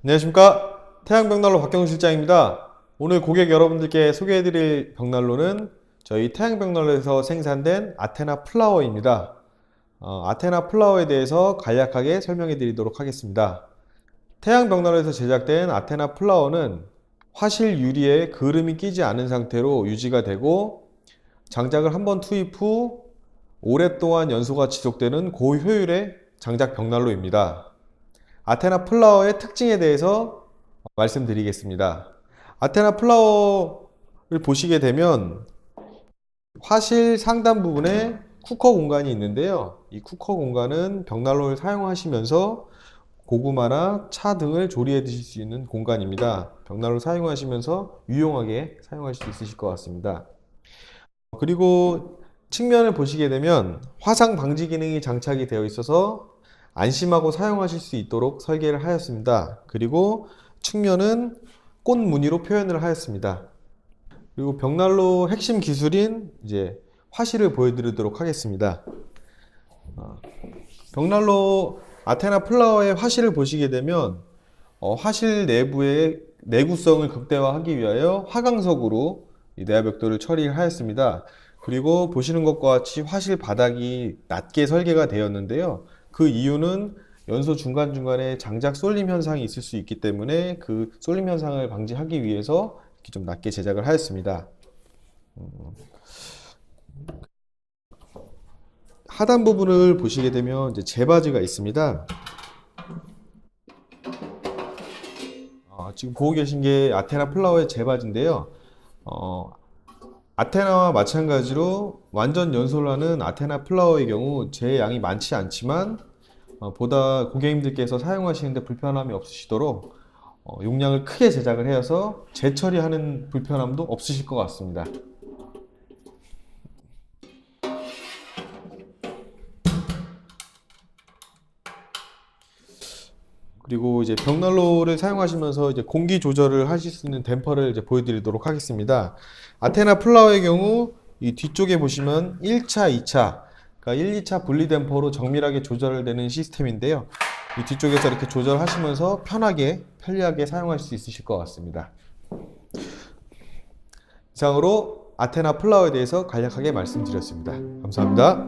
안녕하십니까, 태양벽난로 박경수 실장입니다. 오늘 고객 여러분들께 소개해드릴 벽난로는 저희 태양벽난로에서 생산된 아테나 플라워입니다. 아테나 플라워에 대해서 간략하게 설명해 드리도록 하겠습니다. 태양벽난로에서 제작된 아테나 플라워는 화실 유리에 그름이 끼지 않은 상태로 유지가 되고, 장작을 한번 투입 후 오랫동안 연소가 지속되는 고효율의 장작 벽난로입니다. 아테나 플라워의 특징에 대해서 말씀드리겠습니다. 아테나 플라워를 보시게 되면 화실 상단 부분에 쿠커 공간이 있는데요. 이 쿠커 공간은 벽난로를 사용하시면서 고구마나 차 등을 조리해 드실 수 있는 공간입니다. 벽난로를 사용하시면서 유용하게 사용하실 수 있으실 것 같습니다. 그리고 측면을 보시게 되면 화상 방지 기능이 장착이 되어 있어서 안심하고 사용하실 수 있도록 설계를 하였습니다. 그리고 측면은 꽃 무늬로 표현을 하였습니다. 그리고 벽난로 핵심 기술인 이제 화실을 보여드리도록 하겠습니다. 벽난로 아테나 플라워의 화실을 보시게 되면 화실 내부의 내구성을 극대화하기 위하여 화강석으로 이 내화벽돌을 처리하였습니다. 그리고 보시는 것과 같이 화실 바닥이 낮게 설계가 되었는데요. 그 이유는 연소 중간중간에 장작 쏠림 현상이 있을 수 있기 때문에 그 쏠림 현상을 방지하기 위해서 이렇게 좀 낮게 제작을 하였습니다. 하단 부분을 보시게 되면 이제 재바지가 있습니다. 지금 보고 계신 게 아테나 플라워의 재바지인데요. 아테나와 마찬가지로 완전 연소를 하는 아테나 플라워의 경우 재 양이 많지 않지만 보다 고객님들께서 사용하시는데 불편함이 없으시도록 용량을 크게 제작을 해서 재처리하는 불편함도 없으실 것 같습니다. 그리고 이제 벽난로를 사용하시면서 이제 공기 조절을 하실 수 있는 댐퍼를 이제 보여드리도록 하겠습니다. 아테나 플라워의 경우 이 뒤쪽에 보시면 1차, 2차, 그러니까 1, 2차 분리 댐퍼로 정밀하게 조절되는 시스템인데요. 이 뒤쪽에서 이렇게 조절하시면서 편하게, 편리하게 사용할 수 있으실 것 같습니다. 이상으로 아테나 플라워에 대해서 간략하게 말씀드렸습니다. 감사합니다.